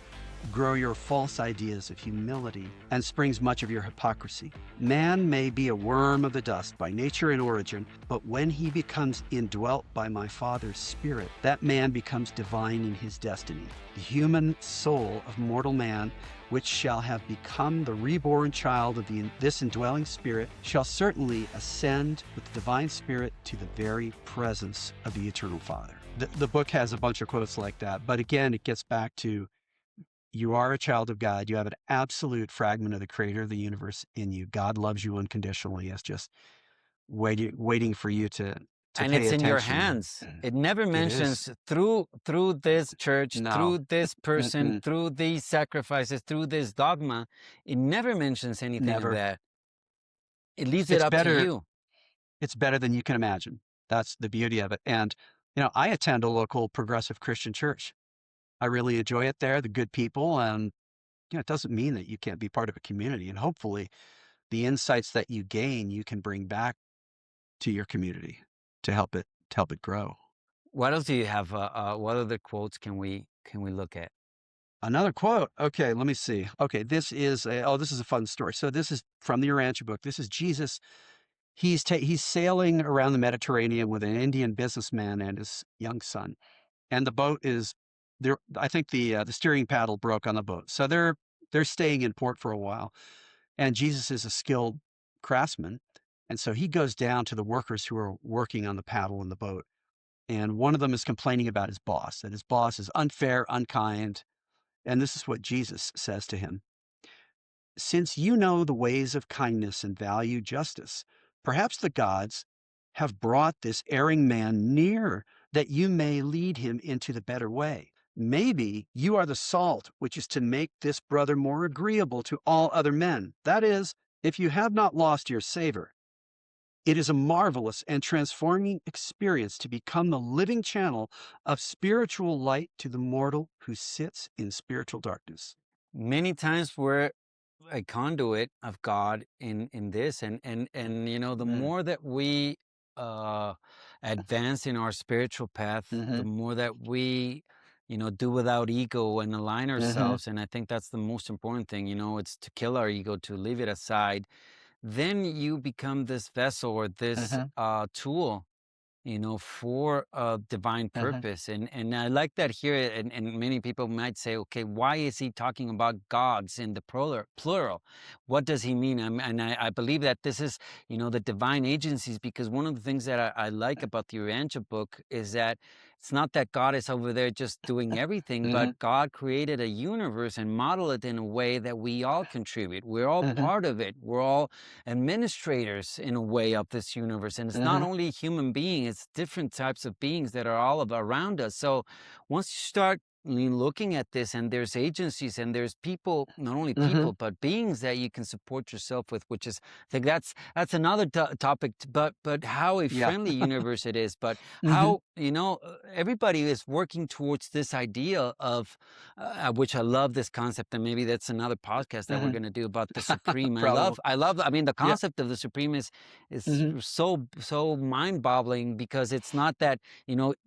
grow your false ideas of humility, and springs much of your hypocrisy. Man may be a worm of the dust by nature and origin, but when he becomes indwelt by my Father's Spirit, that man becomes divine in his destiny. The human soul of mortal man, which shall have become the reborn child of this indwelling Spirit, shall certainly ascend with the divine Spirit to the very presence of the eternal Father. The book has a bunch of quotes like that, but again, it gets back to, you are a child of God. You have an absolute fragment of the creator of the universe in you. God loves you unconditionally. It's just waiting for you to And pay it's in your attention. hands. It never It is. mentions through this church, No. through this person, Mm-mm. through these sacrifices, through this dogma. It never mentions anything of Never. that. It leaves it It's up to better. you. It's better than you can imagine. That's the beauty of it. And, I attend a local progressive Christian church. I really enjoy it there, the good people. And, it doesn't mean that you can't be part of a community. And hopefully the insights that you gain, you can bring back to your community to help it grow. What else do you have? What other quotes can we look at? Another quote. Okay, let me see. Okay, this is a fun story. So this is from the Urantia book. This is Jesus. He's sailing around the Mediterranean with an Indian businessman and his young son, and the boat is there. I think the steering paddle broke on the boat, so they're staying in port for a while. And Jesus is a skilled craftsman, and so he goes down to the workers who are working on the paddle in the boat, and one of them is complaining about his boss, that his boss is unfair, unkind, and this is what Jesus says to him: "Since you know the ways of kindness and value justice, perhaps the gods have brought this erring man near that you may lead him into the better way. Maybe you are the salt which is to make this brother more agreeable to all other men. That is, if you have not lost your savor. It is a marvelous and transforming experience to become the living channel of spiritual light to the mortal who sits in spiritual darkness." Many times we're a conduit of God in this, and the Mm, more that we uh advance in our spiritual path, the mhm, more that we do without ego and align mhm, ourselves. And I think that's the most important thing. It's to kill our ego, to leave it aside. Then you become this vessel or this mhm, tool, for a divine mhm, purpose. And I like that here. And many people might say, okay, why is he talking about gods in the plural? What does he mean? And I believe that this is, the divine agencies, because one of the things that I like about the Urantia book is that it's not that God is over there just doing everything, but mhm, God created a universe and modeled it in a way that we all contribute. We're all mhm, part of it. We're all administrators in a way of this universe. And it's not mhm, only human beings, it's different types of beings that are all around us. So once you start looking at this, and there's agencies and there's people, not only mhm, people but beings that you can support yourself with, which is, I think that's another topic. But how a yeah, friendly universe it is, but mhm, how everybody is working towards this idea of which I love this concept. And maybe that's another podcast that we're mhm, going to do about the supreme. probably, I mean, the yeah, concept of the supreme is mhm, so mind-boggling, because it's not that,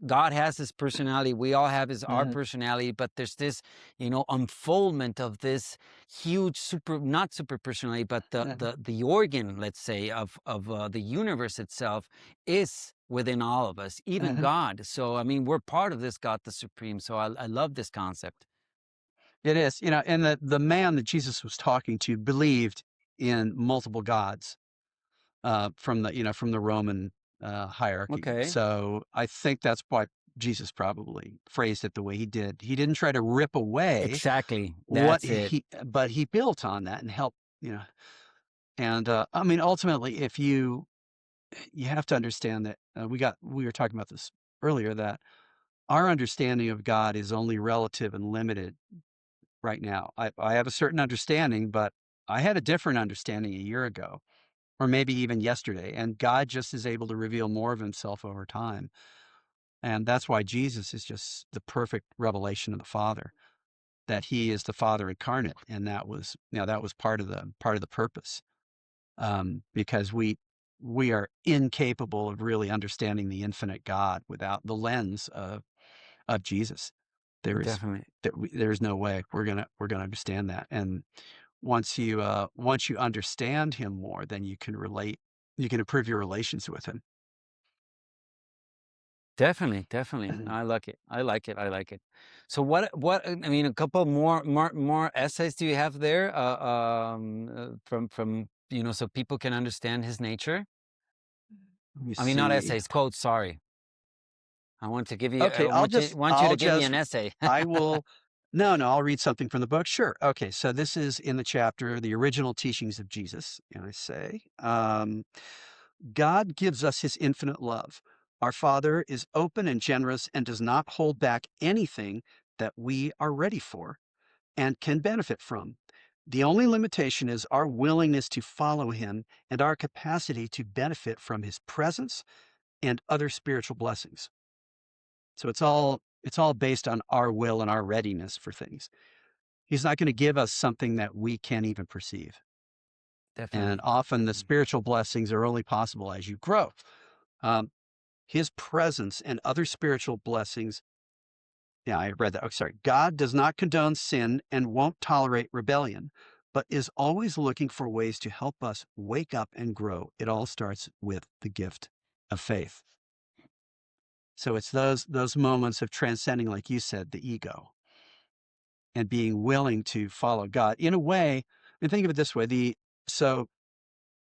God has his personality, we all have our mhm, personality, but there's this, unfoldment of this huge not super personality, but the mhm, the the organ, let's say, of the universe itself is within all of us, even mhm. God. So I mean, we're part of this God, the supreme. So I love this concept. It is, and the man that Jesus was talking to believed in multiple gods, from the Roman, hierarchy. Okay. So I think that's why Jesus probably phrased it the way he did. He didn't try to rip away Exactly. what That's it. he but he built on that and helped, and, I mean, ultimately, if you have to understand that, we were talking about this earlier, that our understanding of God is only relative and limited right now. I have a certain understanding, but I had a different understanding a year ago, or maybe even yesterday, and God just is able to reveal more of himself over time. And that's why Jesus is just the perfect revelation of the Father, that he is the Father incarnate. And that was part of the purpose. Because we are incapable of really understanding the infinite God without the lens of Jesus. There is Definitely. there's no way we're gonna understand that. And once you understand him more, then you can improve your relations with him. Definitely, definitely. Mhm. I like it. I like it. I like it. So I mean, a couple more essays do you have there, from so people can understand his nature? Let me I mean, not see. essays, quotes, sorry. Okay, I want you I'll to give me an just essay. I will no, I'll read something from the book. Sure. Okay, so this is in the chapter, The Original Teachings of Jesus, and I say, God gives us his infinite love. Our Father is open and generous and does not hold back anything that we are ready for and can benefit from. The only limitation is our willingness to follow him and our capacity to benefit from his presence and other spiritual blessings. So it's all based on our will and our readiness for things. He's not going to give us something that we can't even perceive. And Definitely. often the Definitely. spiritual blessings are only possible as you grow. Um, his presence and other spiritual blessings Yeah, I read that. Oh, sorry. God does not condone sin and won't tolerate rebellion, but is always looking for ways to help us wake up and grow. It all starts with the gift of faith. So it's those moments of transcending, like you said, the ego and being willing to follow God in a way. And think of it this way: so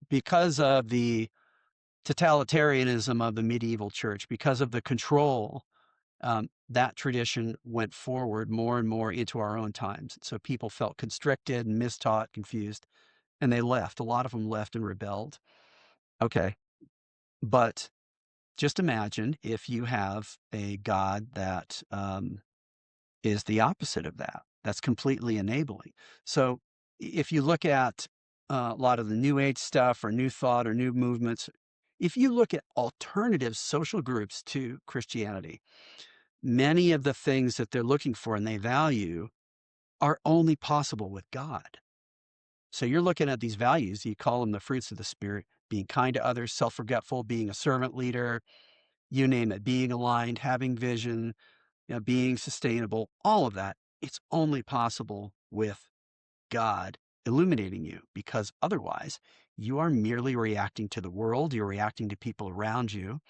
because of the totalitarianism of the medieval church, because of the control, that tradition went forward more and more into our own times. So people felt constricted and mistaught, confused, and they left. A lot of them left and rebelled. Okay. But just imagine if you have a God that is the opposite of that. That's completely enabling. So if you look at a lot of the New Age stuff or New Thought or new movements, if you look at alternative social groups to Christianity, many of the things that they're looking for and they value are only possible with God. So you're looking at these values, you call them the fruits of the Spirit: being kind to others, self forgetful, being a servant leader, you name it, being aligned, having vision, being sustainable, all of that. It's only possible with God illuminating you, because otherwise you are merely reacting to the world, you're reacting to people around you,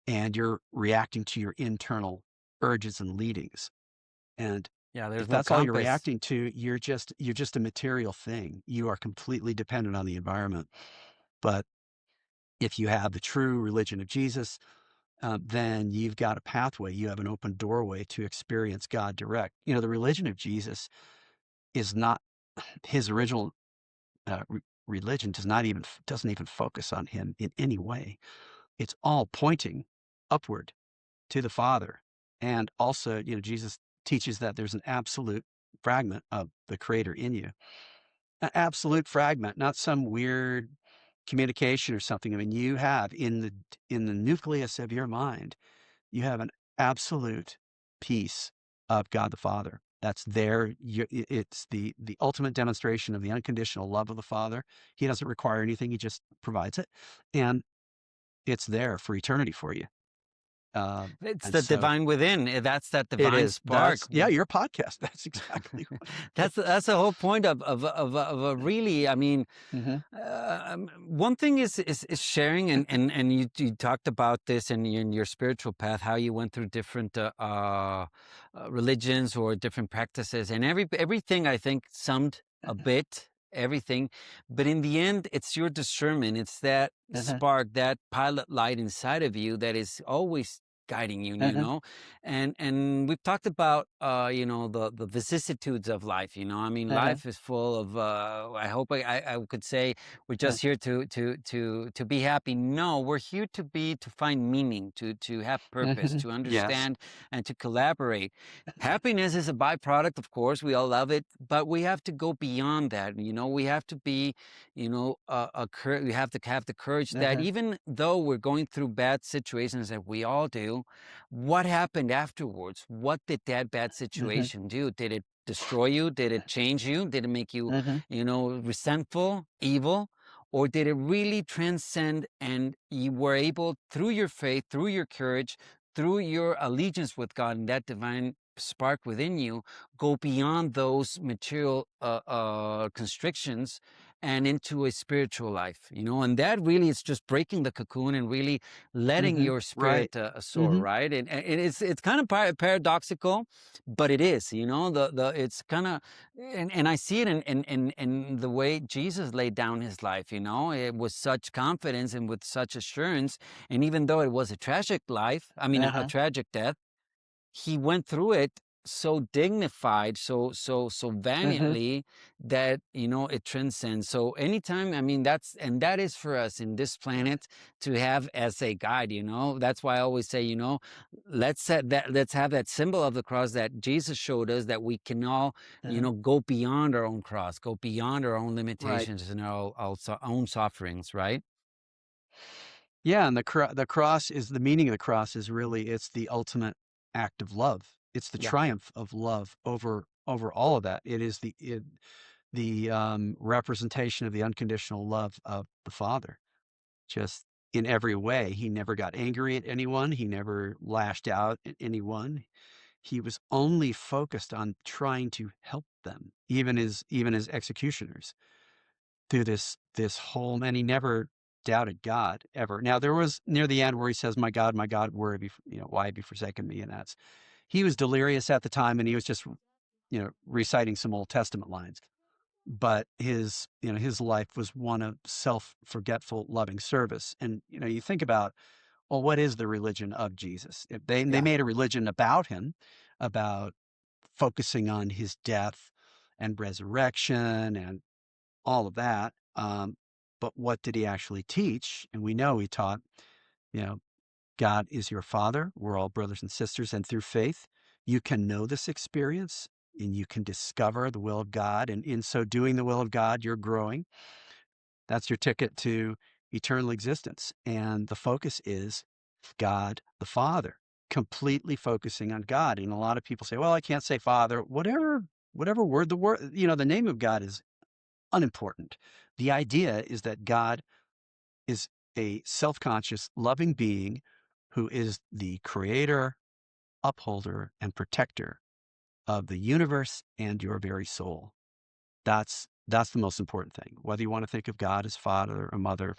and you're reacting to your internal urges and leadings. And Yeah, if there's no that's all you're compass. reacting to, you're just a material thing. You are completely dependent on the environment. But if you have the true religion of Jesus, then you've got a pathway. You have an open doorway to experience God direct. The religion of Jesus is not his original religion. Doesn't even focus on him in any way. It's all pointing upward to the Father. And also, Jesus teaches that there's an absolute fragment of the Creator in you. An absolute fragment, not some weird communication or something. I mean, you have in the nucleus of your mind, you have an absolute piece of God the Father. That's there. It's the ultimate demonstration of the unconditional love of the Father. He doesn't require anything; he just provides it, and it's there for eternity for you. It's And the so divine within. That's that it divine is. spark. Yeah, your podcast. That's exactly what it That's is. the whole point of a really. I mean, Hmm. one thing is sharing, and you talked about this in your spiritual path, how you went through different religions or different practices, and everything I think summed a bit everything, but in the end, it's your discernment. It's that Uh-huh, spark, that pilot light inside of you that is always guiding you, uh-huh, and we've talked about the vicissitudes of life. I mean, uh-huh, life is full of I hope I could say we're uh, just here to be happy. No, we're here to find meaning, to have purpose, uh-huh. to Yes. understand, and to collaborate. Happiness is a byproduct, of course. We all love it, but we have to go beyond that. We have to be, we have to have the courage that Uh-huh, even though we're going through bad situations that we all do, what happened afterwards? What did that bad uh-huh, situation do? Did it destroy you? Did it change you? Did it make you, uh-huh, resentful, evil? Or did it really transcend and you were able, through your faith, through your courage, through your allegiance with God and that divine spark within you, go beyond those material constrictions and into a spiritual life, and that really is just breaking the cocoon and really letting uh-huh. your Right. spirit soar, Hmm. right? And it's kind of paradoxical, but it is, the it's kind of, and I see it in the way Jesus laid down his life, it was such confidence and with such assurance, and even though it was a tragic life, I mean a Uh-huh, tragic death, he went through it so dignified, so uh-huh, valiantly that it transcends. So anytime, I mean, that is for us in this planet to have as a guide. That's why I always say, let's have that symbol of the cross that Jesus showed us, that we can all uh-huh. go beyond our own cross, go beyond our own Right. limitations and our own sufferings, right? Yeah, and the cross is the meaning of the cross is really it's the ultimate act of love. It's the Yeah. triumph of love over all of that. It is the representation of the unconditional love of the Father. Just in every way, he never got angry at anyone. He never lashed out at anyone. He was only focused on trying to help them, even as executioners, through this whole, and he never doubted God ever. Now there was near the end where he says, my God, where have you, why have you forsaken me?" And that's he was delirious at the time, and he was just reciting some Old Testament lines. But his life was one of self-forgetful, loving service. And you think about, well, what is the religion of Jesus? If they Yeah, made a religion about him, about focusing on his death and resurrection and all of that. But what did he actually teach? And we know he taught, you know, God is your father. We're all brothers and sisters. And through faith, you can know this experience and you can discover the will of God. And in so doing the will of God, you're growing. That's your ticket to eternal existence. And the focus is God the Father, completely focusing on God. And a lot of people say, well, I can't say Father, whatever word the name of God is unimportant. The idea is that God is a self-conscious, loving being who is the creator, upholder, and protector of the universe and your very soul. That's the most important thing. Whether you want to think of God as father or mother,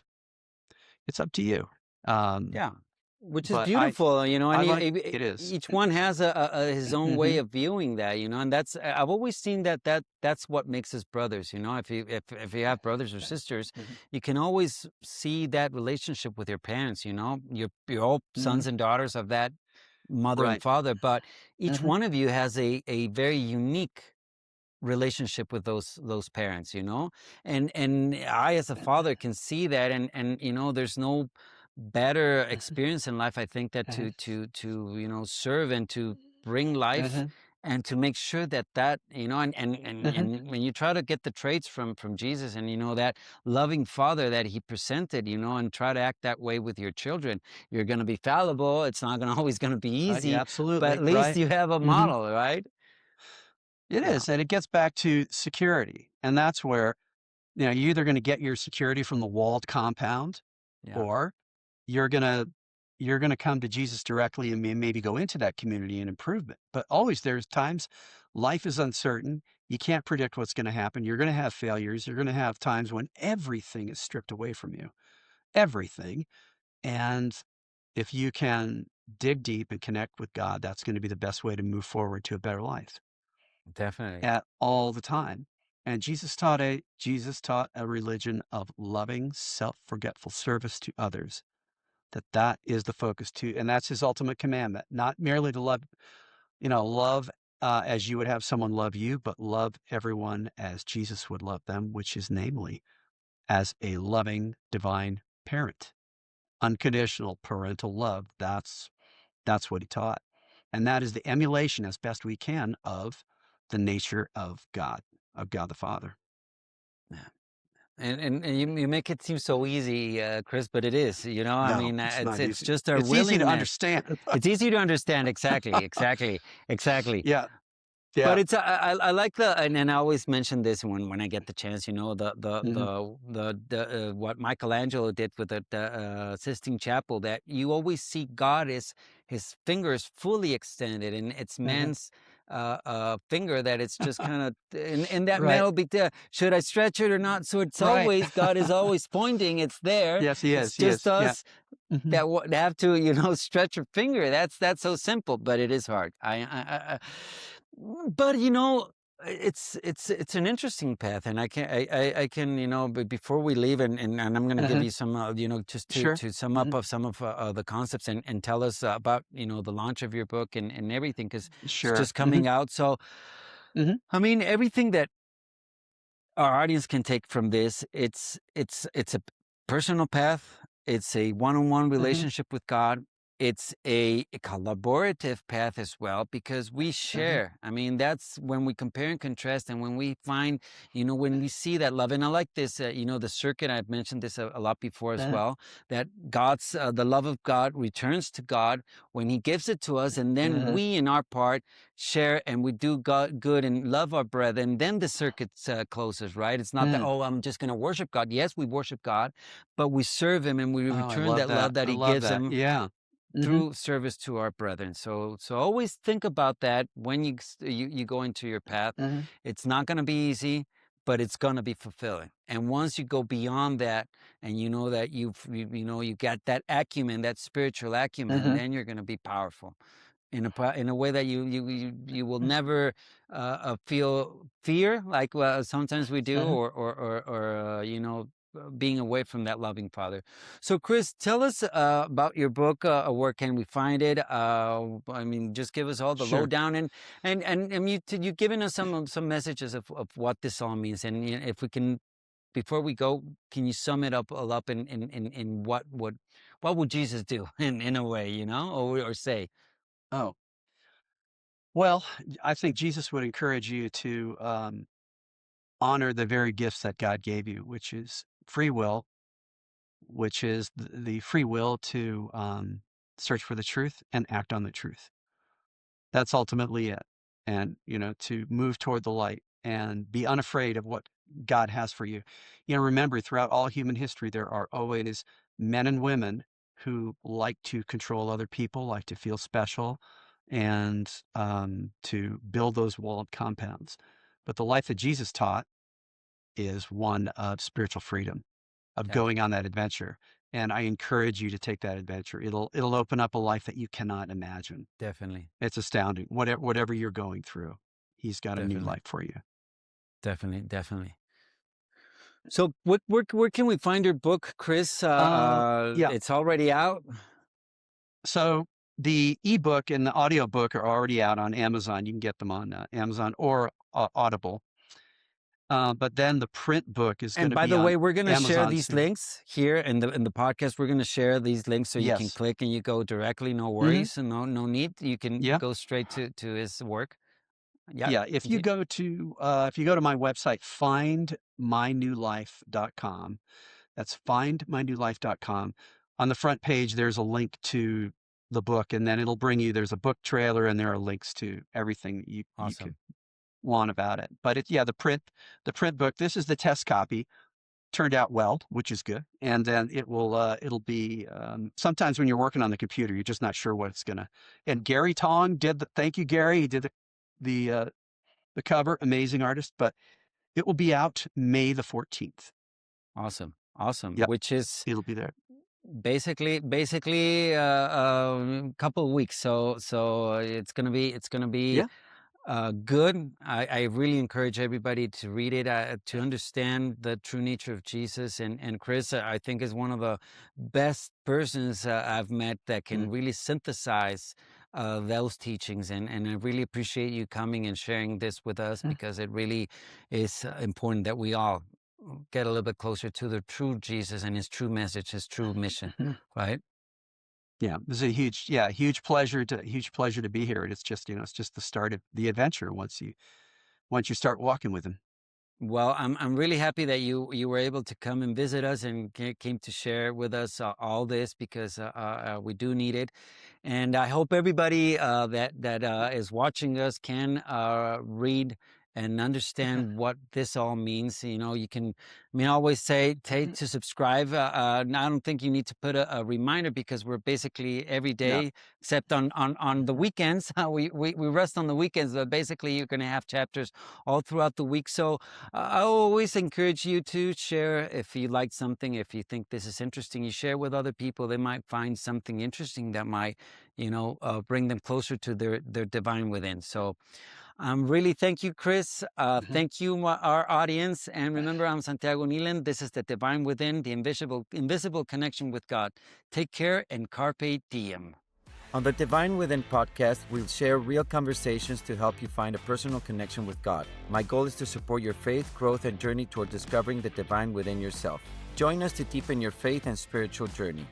it's up to you. Um, yeah, which is but I beautiful, I and like it is. each one has his own way Mhm, of viewing that, and that's I've always seen that's what makes us brothers. If you have brothers or sisters, mhm, you can always see that relationship with your parents. You're all mhm. sons and daughters of that mother and Right. father, but each Mhm, one of you has a very unique relationship with those parents, and I as a father can see that, and there's no better experience in life, I think, that mhm, to serve and to bring life mhm, and to make sure that mhm. and when you try to get the traits from Jesus, and that loving father that he presented, and try to act that way with your children, you're going to be fallible. It's not going to always going to be Yeah, easy, but absolutely, at least right. you have a Mhm. model, right? It Yeah, is, and it gets back to security, and that's where, you're either gonna get your security from the walled compound, yeah. or you're gonna you're gonna come to Jesus directly and maybe go into that community and improvement. But always there's times life is uncertain. You can't predict what's gonna happen. You're gonna have failures. You're gonna have times when everything is stripped away from you, everything. And if you can dig deep and connect with God, that's gonna be the best way to move forward to a better life Definitely. at all the time. And Jesus taught a religion of loving, self-forgetful service to others. That is the focus too, and that's his ultimate commandment, not merely to love as you would have someone love you, but love everyone as Jesus would love them, which is namely as a loving divine parent. Unconditional parental love. That's what he taught. And that is the emulation as best we can of the nature of God the Father. Yeah. And you make it seem so easy, Chris, but it is. I No, mean, it's it's not it's easy. just our It's easy to willingness. understand. It's easy to understand. Exactly, exactly, exactly. Yeah, But yeah. it's I like and I always mention this when I get the chance. Mhm, What Michelangelo did with the Sistine Chapel, that you always see God is his fingers fully extended, and it's mhm. man's finger that it's just kind of in that Right, metal. Should I stretch it or not? So it's right. always God is always pointing. It's there. Yes, he It's is, he just is, yeah. us Mhm. that have to stretch your finger. That's so simple, but it is hard. But it's an interesting path, and I can, but before we leave, and I'm going to give Uh-huh. you some just to Sure. sum up Mhm. of some of the concepts, and tell us about the launch of your book, and everything, because it's Sure. just Mhm, coming out. So mhm, I mean, everything that our audience can take from this, it's a personal path. It's a one-on-one mhm, relationship with God. It's a collaborative path as well, because we mhm, share. I mean, that's when we compare and contrast, and when we find, when we see that love. And I like this, the circuit. I've mentioned this a lot before as uh, well. That the love of God returns to God when He gives it to us, and then mhm, we, in our part, share, and we do good and love our brethren. Then the circuit closes, right? It's not that, mm. oh, I'm just going to worship God. Yes, we worship God, but we serve Him, and we Oh, I return love that that. love that I He love gives that. Him. Yeah. Mhm. through service to our brethren. So always think about that when you go into your path. Mhm. It's not going to be easy, but it's going to be fulfilling. And once you go beyond that, and you know that you got that acumen, that spiritual acumen, Mhm. then you're going to be powerful in a way that you will never feel fear like sometimes we do, Mhm. or being away from that loving Father. So, Chris, tell us about your book. Where can we find it? I mean, just give us all the Sure. lowdown, and you've given us some messages of what this all means. And if we can, before we go, can you sum it up all up in what would Jesus do in a way, or say? Oh, well, I think Jesus would encourage you to, honor the very gifts that God gave you, which is free will, which is the free will to, search for the truth and act on the truth. That's ultimately it. And, to move toward the light and be unafraid of what God has for you. Remember, throughout all human history, there are always men and women who like to control other people, like to feel special, and to build those walled compounds. But the life that Jesus taught is one of spiritual freedom, of going on that adventure. And I encourage you to take that adventure. It'll open up a life that you cannot imagine. Definitely, It's astounding. Whatever you're going through, he's got a new definitely, life for you. definitely, definitely. So, where can we find your book, Chris? Yeah. It's already out. So the ebook and the audiobook are already out on Amazon. You can get them on Amazon or Audible. But then the print book is going And to by be the on way, we're gonna share Amazon these soon. links here in the podcast. We're gonna share these links so you can Yes. click and you go directly. No Hmm. worries, and no need. You can Yeah. go straight to his work. Yeah. Yeah. If you Continue. go to my website, findmynewlife.com, that's findmynewlife.com. On the front page, there's a link to the book, and then it'll bring you, there's a book trailer, and there are links to everything that you could Awesome. want about it. But yeah, the print book, this is the test copy, turned out well, which is good. And then it'll be, sometimes when you're working on the computer, you're just not sure what it's gonna. And Gary Tong thank you, Gary. He did the, uh, the cover, amazing artist, but it will be out May the 14th. Awesome. Awesome. Yep. Which is It'll be there. basically a couple of weeks. So it's gonna be Yeah. good. I really encourage everybody to read it, to understand the true nature of Jesus. And Chris, I think, is one of the best persons I've met that Mm. can really synthesize those teachings. And I really appreciate you coming and sharing this with us, Mm. because it really is important that we all get a little bit closer to the true Jesus and his true message, his true mission, Mm. right? Yeah, this is a huge pleasure to be here. And it's just, it's just the start of the adventure once you start walking with him. Well, I'm really happy that you were able to come and visit us and came to share with us all this, because we do need it. And I hope everybody that is watching us can read and understand what this all means. You can, I mean, I always say Mhm. to subscribe. And I don't think you need to put a reminder, because we're basically every No. day, except on the Mhm. weekends. We rest on the weekends, but basically you're going to have chapters all throughout the week. So I always encourage you to share if you like something, if you think this is interesting. You share with other people; they might find something interesting that might bring them closer to their divine within. So really thank you, Chris. Mhm. Thank you, our audience. And remember, I'm Santiago Kneeland. This is the divine within, the invisible connection with God. Take care and carpe diem. On the Divine Within podcast, we'll share real conversations to help you find a personal connection with God. My goal is to support your faith, growth, and journey toward discovering the divine within yourself. Join us to deepen your faith and spiritual journey.